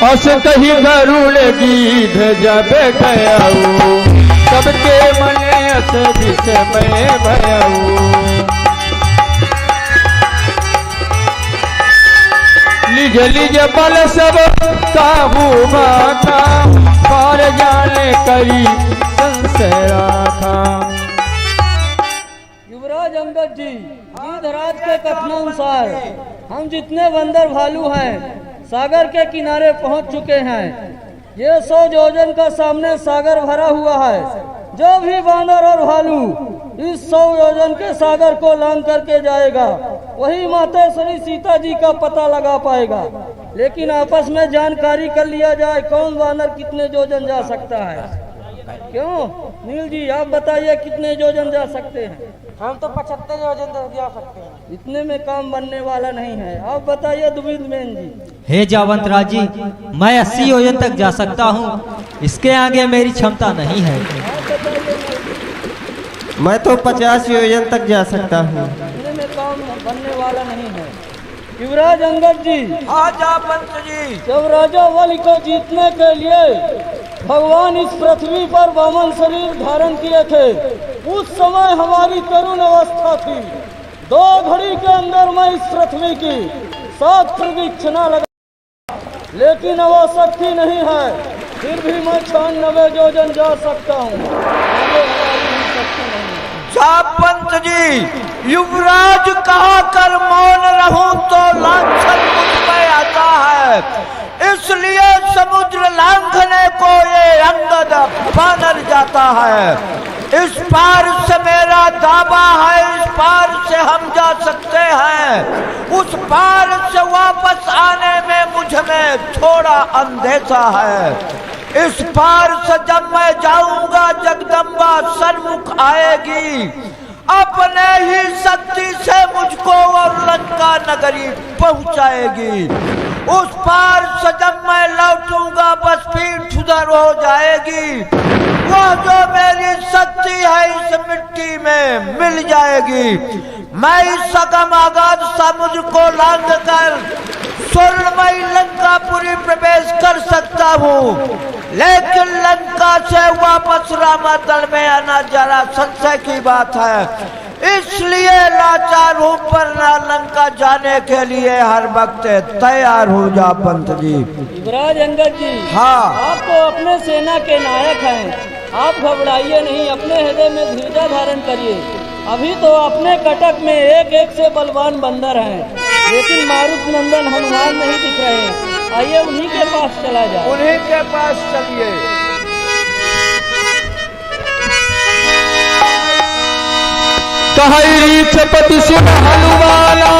अस कही गरुड़ गीध जब गयऊ सबके मने अस विषमय भयऊ। लिज लिज बल सब काबू माथा पार जाने करी संशय राखा। युवराज अंगद जी, गीधराज के कथनानुसार हम जितने बंदर भालू हैं सागर के किनारे पहुंच चुके हैं। ये 100 योजन का सामने सागर भरा हुआ है। जो भी बांदर और भालू इस 100 योजन के सागर को लांघ करके जाएगा वही माता श्री सीता जी का पता लगा पाएगा। लेकिन आपस में जानकारी कर लिया जाए कौन बांदर कितने योजन जा सकता है। क्यों नील जी, आप बताइए कितने योजन जा सकते हैं? हम तो 75 योजन जा सकते हैं। इतने में काम बनने वाला नहीं है। आप बताइए दुबिंद मैन जी। हे जावंत राज जी, मैं 80 योजन तक जा सकता हूँ, इसके आगे मेरी क्षमता नहीं है। मैं तो 50 योजन तक जा सकता हूँ। इतने में काम बनने वाला नहीं है। युवराज अंगद जी, आजा पंत जी। जब राजा बलि को जीतने के लिए भगवान इस पृथ्वी पर वामन शरीर धारण किए थे, उस समय हमारी तरुण अवस्था थी। 2 घड़ी के अंदर मैं इस पृथ्वी की 7 प्रदक्षिणा लगा, लेकिन अब शक्ति नहीं है। फिर भी मैं 96 योजन जा सकता हूँ। पंत जी, युवराज कहा कर मौन रहूं तो लांछन मुझ पे आता है, इसलिए समुद्र लांघने को ये अंगद बानर जाता है। इस पार से मेरा दावा है, इस पार से हम जा सकते हैं। उस पार से वापस आने में मुझ में थोड़ा अंदेशा है। इस पार से जब मैं जाऊंगा जगदम्बा सन्मुख आएगी, अपने ही शक्ति से मुझको और लंका नगरी पहुंचाएगी। उस पार से जब मैं लौटूंगा बस पीठ उधर हो जाएगी। वह जो मेरी शक्ति है इस मिट्टी में मिल जाएगी। मैं इस सकम आगाध समुद्र को लांघ कर स्वर्णमयी लंकापुरी प्रवेश कर सकता हूँ, लेकिन लंका से वापस रामादल में आना जरा संशय की बात है। इसलिए लाचार हूँ, पर लंका जाने के लिए हर वक्त तैयार हो जा पंत जी। युवराज अंगद जी, हाँ, आप तो अपने सेना के नायक हैं। आप घबराइए नहीं, अपने हृदय में धीरज धारण करिए। अभी तो अपने कटक में एक से बलवान बंदर हैं, लेकिन मारुत नंदन हनुमान नहीं दिख रहे हैं। आइए उन्हीं के पास चला जाए। उन्हीं के पास चलिए। कहरी चपति सुन हनुमाना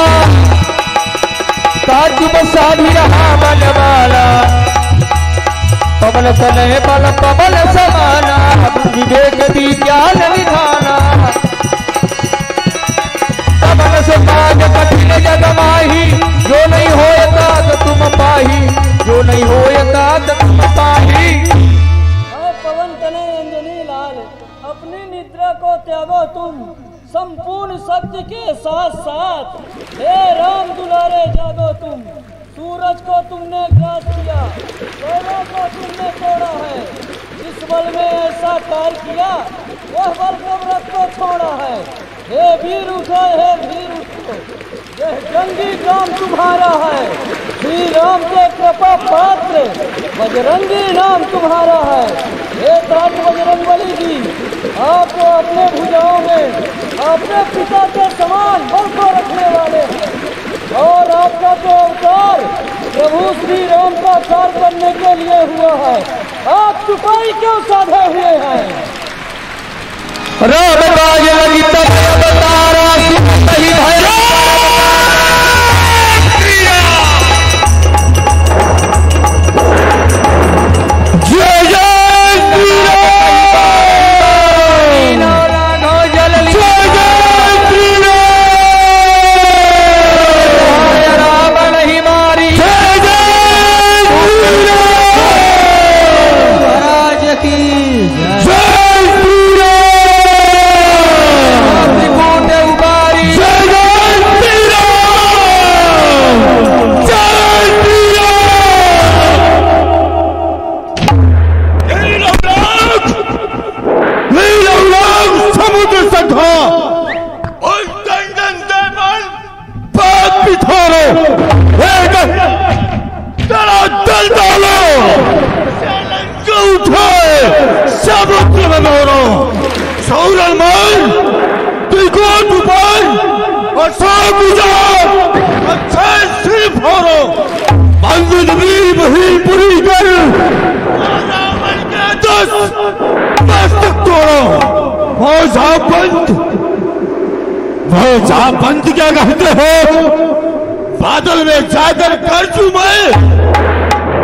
ताजुब साधी रहा बनवाला। पवन तनय बल पवन समाना विवेक विज्ञान विधाना। पवन से काज कठिन जग माही, जो नहीं होता तो तुम पाही, जो नहीं होता तो तुम पाही। पवन तनय अंजनी लाल, अपनी निद्रा को त्यागो तुम संपूर्ण शक्ति के साथ साथ। हे राम दुलारे जागो तुम, सूरज को तुमने ग्रास किया, सौरों को तुमने तोड़ा है। जिस बल में ऐसा कार्य किया वह बल कब्रत को छोड़ा है। हे वीर उठो, हे वीर उठो, यह जंगी काम तुम्हारा है। श्री राम के कृपा पात्र बजरंगी नाम तुम्हारा है। हे तात बजरंगबली जी, आपको अपने भुजाओं में अपने पिता के समान बल को रखने वाले हैं, और आपका तो अवतार प्रभु श्री राम का कार्य करने के लिए हुआ है। आप चुपाई क्यों साधे हुए हैं? राम काज लगी तब अवतारा सही भैया। अच्छे से फोड़ो, मंजिल भी वही पूरी कर, रावण के दुष्ट मस्तक तोड़ो। वो जापंत क्या कहते हो? बादल में जाकर कर चू मैं,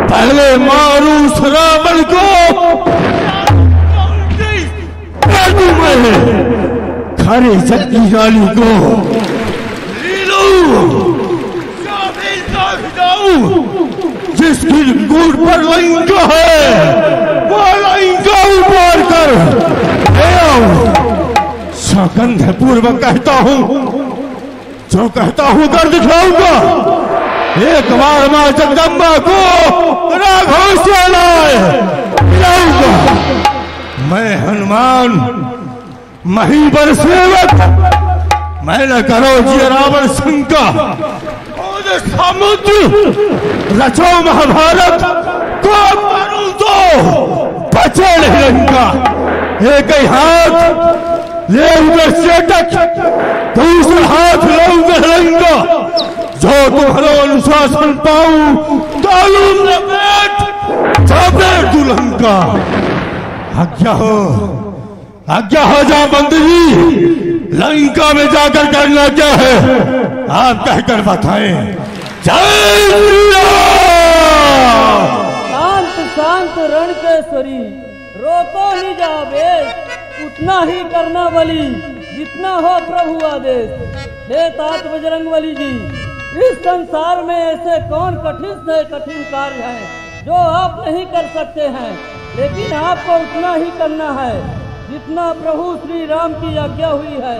पहले मारू उस रावण को, कर दूं मैं खरे शक्तिशाली को, जिसकी गुड़ पर लंका है वो लंका उबार कर ले आओ। सौगंध पूर्वक कहता हूं, जो कहता हूं कर दिखाऊंगा। एक बार मां जगदम्बा को राघव से लाऊंगा। मैं हनुमान महीवर सेवक, मैं न करो जी रावण शंका। समुद्र रचो महाभारत को मारूं तो बचे नहीं लंका। एक ही हाथ ले उधर चेटक, दूसरा हाथ लूंगा लंका। जो तुम्हारा अनुशासन पाऊं तालूम न बैठ जाबे दुलंका। आज्ञा हो जा बंदी, लंका में जाकर करना क्या है आप कहकर बताएं। जय श्री राम। शांत शांत रणकेश्वरी, रोको निज आवेश, उतना ही करना बलि जितना हो प्रभु आदेश। हे तात बजरंगबली जी, इस संसार में ऐसे कौन कठिन से कठिन कार्य हैं जो आप नहीं कर सकते हैं, लेकिन आपको उतना ही करना है जितना प्रभु श्री राम की आज्ञा हुई है।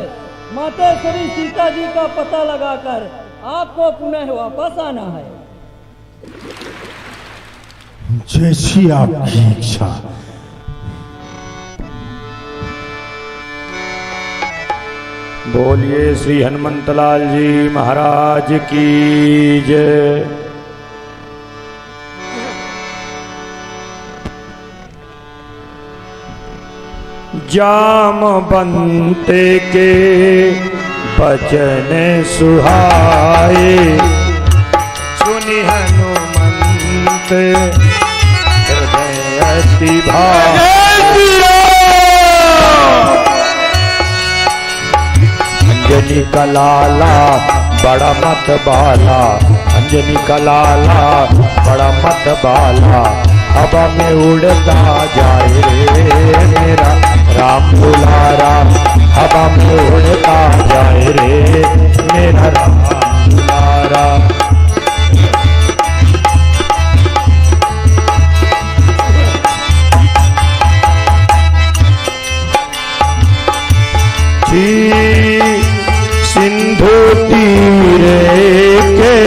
मातेश्वरी सीता जी का पता लगाकर आपको पुनः वापस आना है। जैसी आपकी इच्छा। बोलिए श्री हनुमंतलाल जी महाराज की जय। जामवंते के बचन सुहाए, सुनि हनुमंत हृदय अति भाए। अंजनी का लाला बड़ा मत बाला, अंजनी का लाला बड़ा मत बाला, हवा में उड़ता जाए रे मेरा राम दुलारा, हवा में उड़ता जाए रे मेरा राम दुलारा। सिंधु तीरे के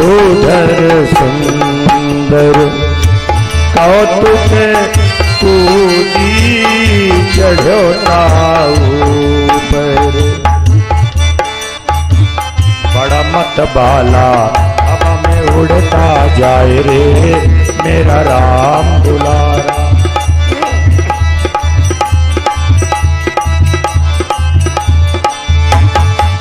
उधर सुंदर, कौतुक कूदी चढ़ो ऊपर, बड़ा मत बाला हवा में उड़ता जाए रे मेरा राम दुलारा।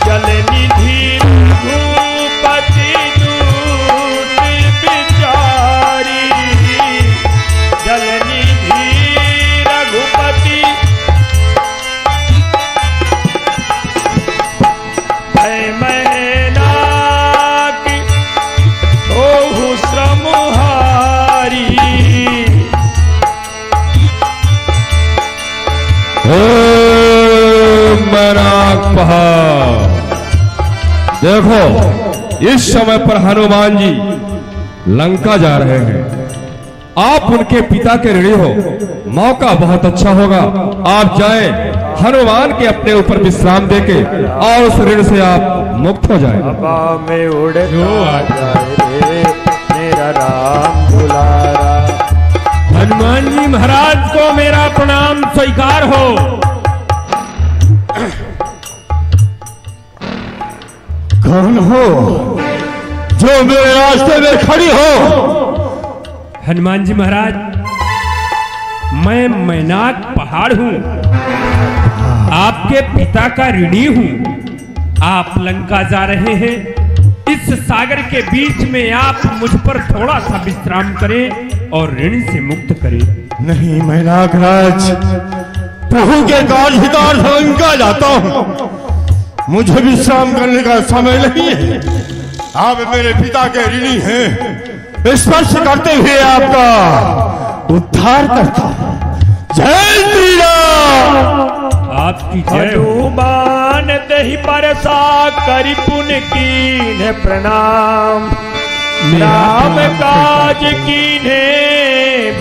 जल निधि भूपति दूत बिचारी, जल निधि रघुपति मैना की ओहु श्रमहारी। देखो इस समय पर हनुमान जी लंका जा रहे हैं, आप उनके पिता के ऋणी हो, मौका बहुत अच्छा होगा आप जाएं, हनुमान के अपने ऊपर विश्राम देके और उस ऋण से आप मुक्त हो जाएं। हवा में उड़ता जाए रे मेरा राम दुलारा। हनुमान जी महाराज को मेरा प्रणाम स्वीकार हो। कौन हो जो मेरे रास्ते में खड़ी हो? हनुमान जी महाराज, मैं मैनाक पहाड़ हूँ, आपके पिता का ऋणी हूँ। आप लंका जा रहे हैं, इस सागर के बीच में आप मुझ पर थोड़ा सा विश्राम करें और ऋण से मुक्त करें। नहीं मैं नागराज, प्रभु के कार्य लंका जाता हूँ, मुझे विश्राम करने का समय नहीं है। आप मेरे पिता के ऋणी हैं, स्पर्श करते हुए आपका उद्धार करता हूँ। जय श्री राम। आपकी जय। हनुमान दही परसा करि पुन कीन्हे प्रणाम, राम काज कीन्हे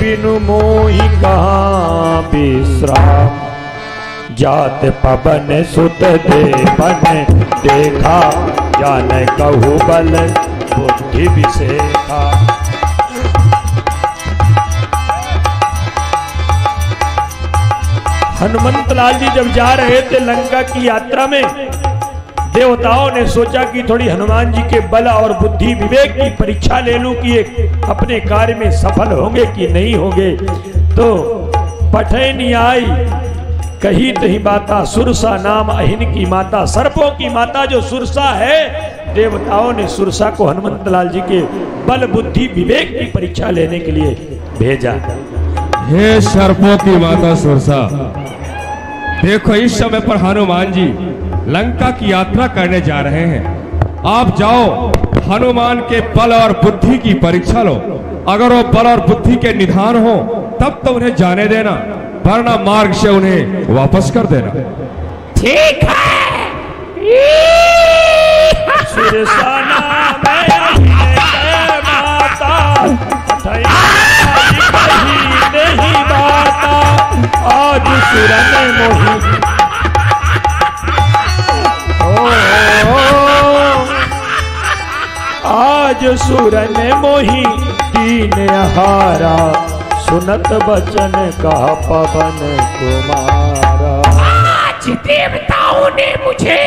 बिनु मोहि कहाँ विश्राम। जात पवन सुत देवन देखा, जान कहु बल बुद्धि विशेखा। हनुमंत लाल जी जब जा रहे थे लंका की यात्रा में, देवताओं ने सोचा कि थोड़ी हनुमान जी के बल और बुद्धि विवेक की परीक्षा ले लूं कि एक अपने कार्य में सफल होंगे कि नहीं होंगे। तो पठैनी आई कही तही बाता, सुरसा नाम अहिन की माता। सर्पों की माता जो सुरसा है, देवताओं ने सुरसा को हनुमंत लाल जी के बल बुद्धि विवेक की परीक्षा लेने के लिए भेजा। हे सर्पों की माता सुरसा, देखो इस समय पर हनुमान जी लंका की यात्रा करने जा रहे हैं। आप जाओ, हनुमान के बल और बुद्धि की परीक्षा लो। अगर वो बल और बुद्धि के निधान हो तब तो उन्हें जाने देना, वरना मार्ग से उन्हें वापस कर देना। ठीक है। सुरसा नाम माता, नहीं बाता, आज सुरन मोही। आज सुरन मोही दीन हारा, सुनत बचन का पवन कुमारा। आज देवताओं ने मुझे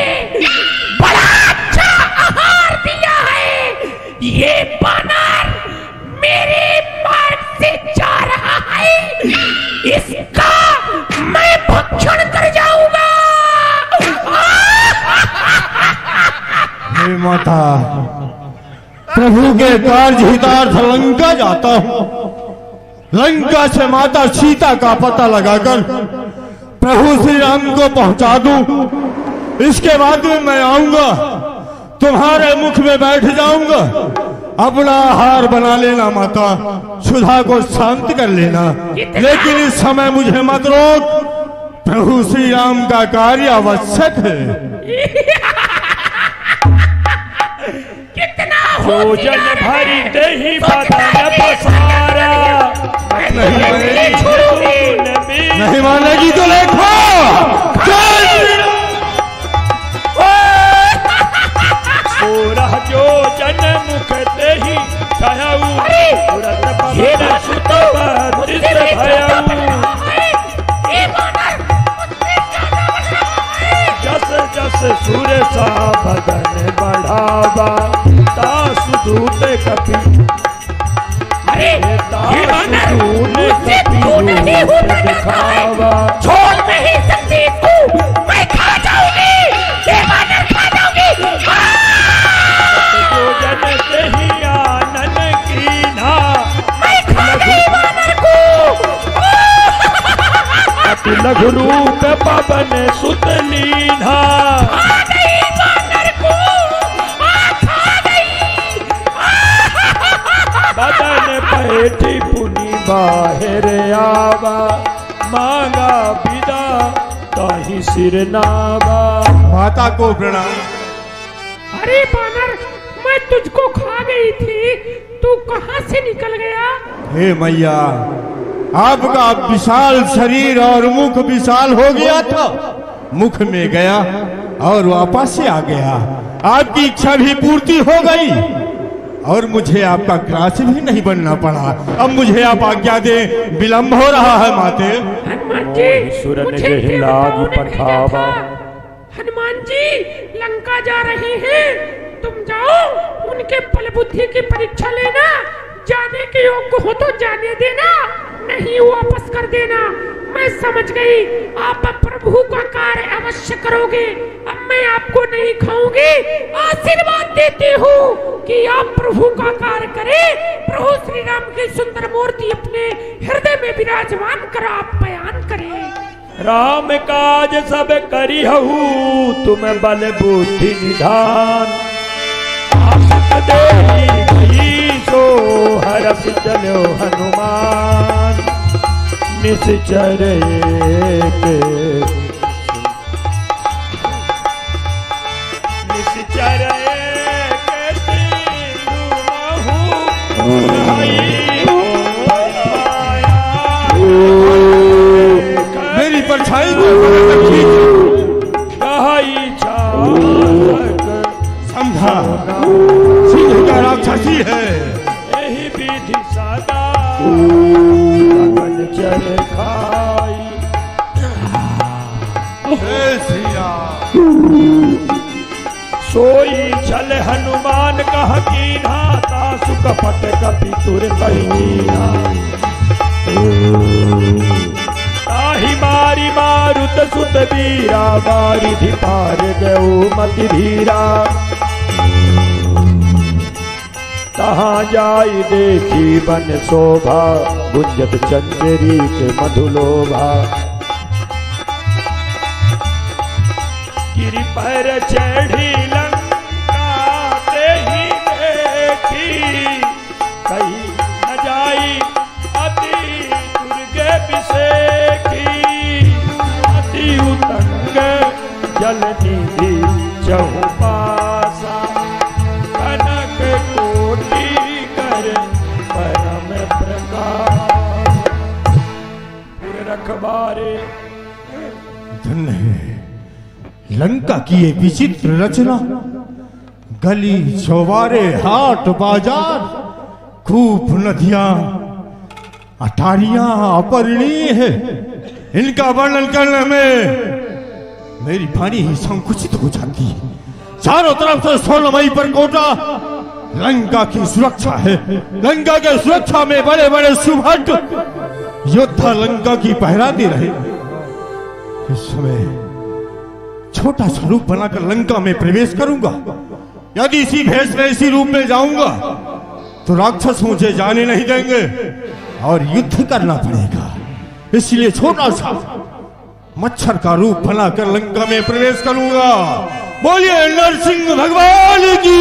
बड़ा अच्छा आहार दिया है। ये बानर मेरे मार्ग से जा रहा है, इसका मैं भक्षण कर जाऊंगा। हे माता, प्रभु के कार्य हितार्थ लंका जाता हूँ। लंका से माता सीता का पता लगाकर प्रभु श्री राम को पहुंचा दूं। इसके बाद में मैं आऊंगा, तुम्हारे मुख में बैठ जाऊंगा। अपना आहार बना लेना माता, सुधा को शांत कर लेना, लेकिन इस समय मुझे मत रोक। प्रभु श्री राम का कार्य आवश्यक है। भोजन भरी दही बदन पसारा, नहीं मानेगी तो देखो। सोरह जो जन मुख दही छायाऊ, उड़त पवन सुत बरिस भयाऊ। जस जस सुरसा बदन बढ़ावा, तासु दूत कपि। छोड़ नहीं सकती तू, मैं खा जाऊंगी, ये बानर खा जाऊंगी। जो जन से ही आनन कीन्हा, मैं खा गई बानर को। अति लघु रूप पवन सुत लीन्हा, खा गई बानर को, खा गई। बदन पैठी पुनि बाहर आवा, मांगा विदा ताहि सिर नावा। माता को प्रणाम। अरे बानर, मैं तुझको खा गई थी, तू कहां से निकल गया? हे मैया, आपका विशाल शरीर और मुख विशाल हो गया था, मुख में गया और वापस से आ गया। आपकी इच्छा भी पूर्ति हो गई और मुझे आपका ग्रास भी नहीं बनना पड़ा। अब मुझे आप आज्ञा दे, विलंब हो रहा है माते। हनुमान जी, मुझे देवताओं ने भेजा था। हनुमान जी लंका जा रहे हैं, तुम जाओ, उनके बल बुद्धि की परीक्षा लेना। जाने के योग्य हो तो जाने देना, नहीं वापस कर देना। मैं समझ गई, आप प्रभु का कार्य अवश्य करोगे। अब मैं आपको नहीं खाऊंगी, आशीर्वाद देती हूँ कि आप प्रभु का कार्य करें। प्रभु श्री राम की सुंदर मूर्ति अपने हृदय में विराजमान कर आप बयान करें। राम काज सब करिहु, तुम बल बुद्धि निधान। आशिक देहि गई सो हरस चलो हनुमान। निश्चर एक निश्चर एक सिंधु महु भाई मेरी परछाई को कहाई चाक समझा सिंह का राक्षसी है। यही विधि सदा लगन चल खाई। जय श्री राम। सोई छल हनुमान कह कीन्हा, तासु कपट कपि तुर कहीना। ताहि मारी मारुत सुत वीरा, बारिधि पार गयो मति धीरा। तहाँ जाई देखी बन शोभा, गुंजत चंचरी के मधुलोभा। गिरि पर चढ़ी लंका तेहि देखी, कही न जाई अति दुर्गे विषेखी। अति उतंग जल निधि चहुपासा, कनक कोटि कर परम प्रकाश। पुर रखबारे धन्य है लंका की ये विचित्र रचना। गली चौबारे हाट बाजार, खूब नदियां अटारियां अपरिणीय है। इनका वर्णन करने में मेरी वाणी ही संकुचित हो जाती है। चारों तरफ से सोलमई पर कोटा लंका की सुरक्षा है। लंका के सुरक्षा में बड़े बड़े सुभट योद्धा लंका की पहरा दे रहे। इस समय छोटा सा रूप बनाकर लंका में प्रवेश करूंगा। यदि इसी भेष में इसी रूप में जाऊंगा तो राक्षस मुझे जाने नहीं देंगे और युद्ध करना पड़ेगा। इसलिए छोटा सा मच्छर का रूप बनाकर लंका में प्रवेश करूंगा। बोलिए नरसिंह भगवान की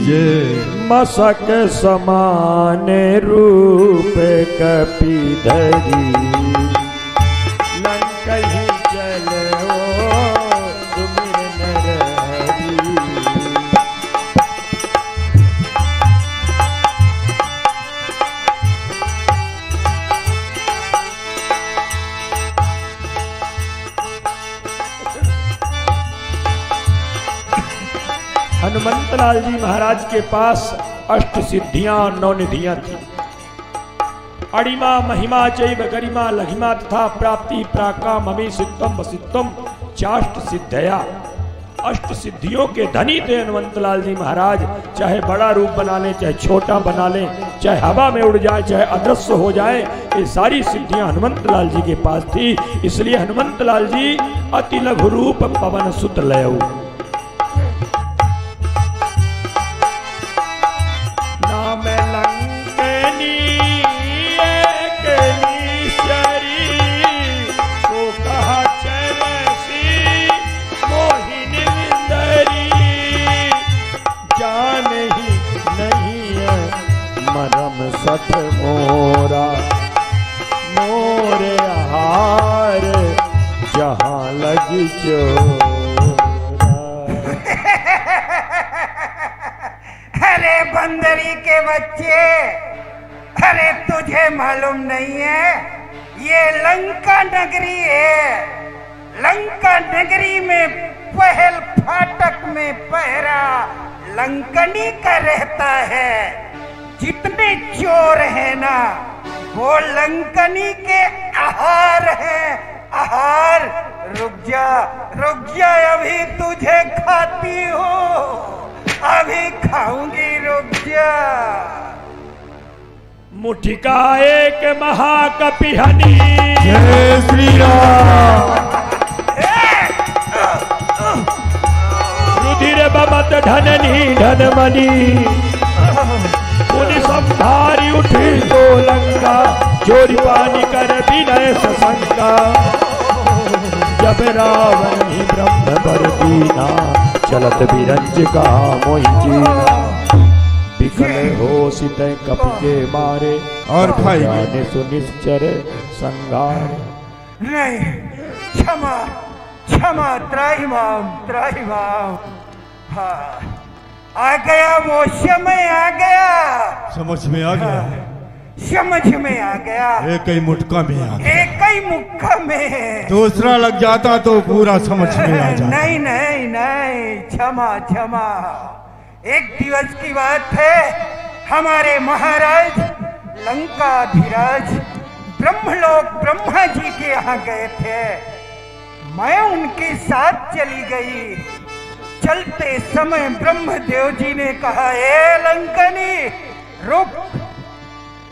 जय। मसक समान रूप कपिधरी, लंकहि चलो सुमिर नरहरि। हनुमंतलाल जी महाराज के पास अष्ट सिद्धियां नौ निधियां थी। अड़िमा महिमा चैव गरिमा लघिमा तथा प्राप्ति प्राका ममी सिद्धम वसिद्धम चाष्ट सिद्धया। अष्ट सिद्धियों के धनी थे हनुमंतलाल जी महाराज। चाहे बड़ा रूप बना लें, चाहे छोटा बना लें, चाहे हवा में उड़ जाए, चाहे अदृश्य हो जाए, ये सारी सिद्धियां हनुमंतलाल जी के पास थी। इसलिए हनुमंतलाल जी अति लघु रूप पवन सुत लयऊ। नाम लंकनी एक नीशरी, सो कहा चरसी मोहिनी विंदरी। जान ही नहीं है मरम सठ मोरा, मोरे हार जहां लगी चोरा। अरे बंदरी के बच्चे, अरे तुझे मालूम नहीं है ये लंका नगरी है। लंका नगरी में पहल फाटक में पहरा लंकनी का रहता है। जितने चोर हैं ना वो लंकनी के आहार हैं, आहार। रुक जा अभी तुझे खाती हूँ, अभी खाऊंगी, रुक जा। मुठिका एक महाकपि हनी। जय श्री राम। रुधिर बमत धननी धनमणि मुनि संभारी उठी तो लंका चोरी पानी कर विनय सशंका। जब रावण ही ब्रह्म बर दीना चलत बिरंज का मोहि जीना। विकल हो सित कपि के मारे और भाई ने सुनिश्चर संगार। नहीं, क्षमा क्षमा, त्राहिमाम त्राहिमाम। हाँ, आ गया वो समय, आ गया, समझ में आ गया, समझ में आ गया। एक ही मुटका में आ गया, एक ही मुक्का में। दूसरा लग जाता तो पूरा समझ में आ जाता। नहीं नहीं नहीं, क्षमा क्षमा। एक दिवस की बात है, हमारे महाराज लंकाधिराज ब्रह्मलोक ब्रह्मा जी के यहाँ गए थे। मैं उनके साथ चली गई। चलते समय ब्रह्मदेव जी ने कहा, ए लंकनी रुक,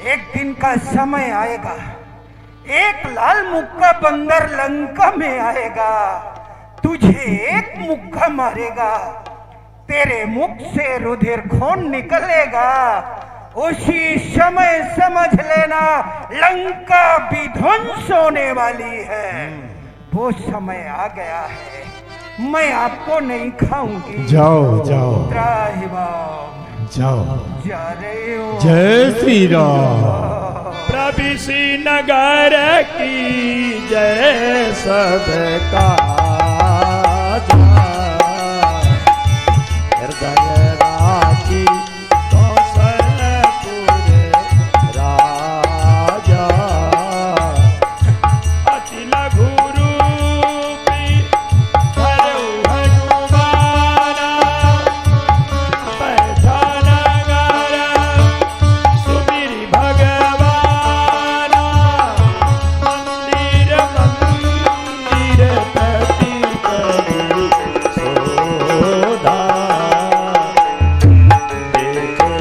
एक दिन का समय आएगा, एक लाल मुक्का बंदर लंका में आएगा, तुझे एक मुक्का मारेगा, तेरे मुख से रुधिर खून निकलेगा। उसी समय समझ लेना लंका विध्वंस होने वाली है। वो समय आ गया है, मैं आपको नहीं खाऊंगी। जाओ जाओ त्राहिमाम, जाओ, जा रहे हो। जय श्री राम। प्रभिषी नगर की जय सबका हृदय राखी कौशलपुर राजा। अति लघु रूपी धरऊ हनुमाना बैठा नगर सुमिरि भगवाना। मंदिर मंदिर प्रति करी सोधा। देखे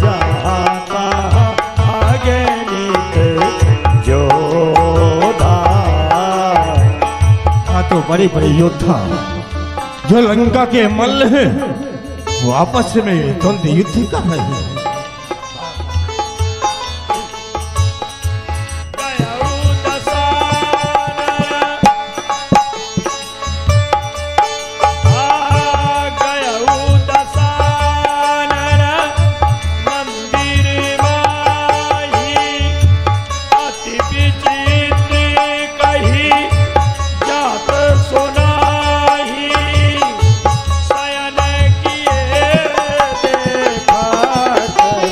जहाँ तहाँ आगे नित जोधा। तो बड़े बड़े योद्धा जो लंका के मल्ल हैं वो आपस में द्वंद युद्ध कर रहे हैं। गयऊ दसानन गयऊ दसानन मंदिर माही। अति विचित्र कही जात सुनाही। शयन किए देखा सती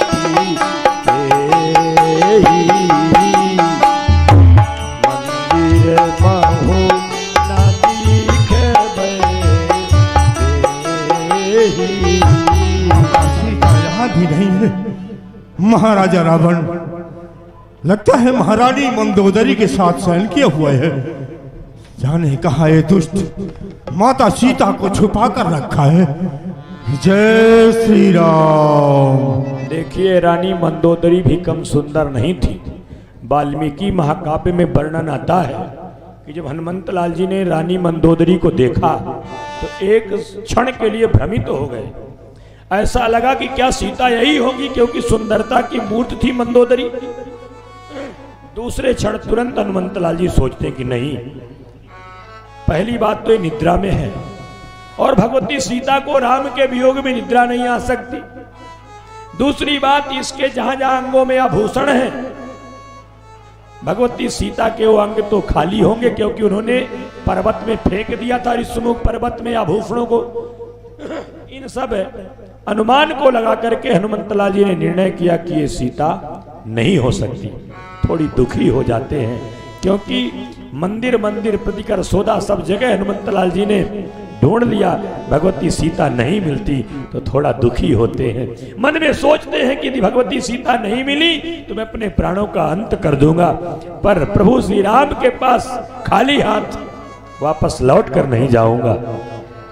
तेहि। मंदिर महु न दिखबै देहि। सीता यहाँ भी नहीं है। महाराजा रावण लगता है महारानी मंदोदरी के साथ शयन किए हुए है। जाने कहा ये दुष्ट माता सीता को छुपा कर रखा है। जय श्री राम। देखिए, रानी मंदोदरी भी कम सुंदर नहीं थी। वाल्मीकि महाकाव्य में वर्णन आता है कि जब हनुमंत लाल जी ने रानी मंदोदरी को देखा तो एक क्षण के लिए भ्रमित हो गए। ऐसा लगा कि क्या सीता यही होगी, क्योंकि सुंदरता की मूर्त थी मंदोदरी। दूसरे क्षण तुरंत हनुमंत लाल जी सोचते कि नहीं, पहली बात तो ये निद्रा में है और भगवती सीता को राम के वियोग में निद्रा नहीं आ सकती। दूसरी बात, इसके जहां जहां अंगों में आभूषण है, भगवती सीता के वो अंग तो खाली होंगे, क्योंकि उन्होंने पर्वत में फेंक दिया था, ऋषमुख पर्वत में आभूषणों को। इन सब अनुमान को लगा करके हनुमंतलाल जी ने निर्णय किया कि ये सीता नहीं हो सकती। थोड़ी दुखी हो जाते हैं, क्योंकि मंदिर मंदिर प्रतिकर सौदा सब जगह हनुमंतलाल जी ने ढूंढ लिया, भगवती सीता नहीं मिलती, तो थोड़ा दुखी होते हैं। मन में सोचते हैं कि यदि भगवती सीता नहीं मिली तो मैं अपने प्राणों का अंत कर दूंगा, पर प्रभु श्री राम के पास खाली हाथ वापस लौट कर नहीं जाऊंगा।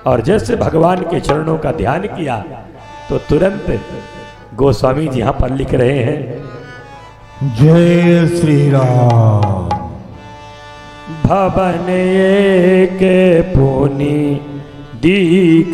और जैसे भगवान के चरणों का ध्यान किया तो तुरंत गोस्वामी जी यहां पर लिख रहे हैं, जय श्री राम। भवन एक पुनि दीख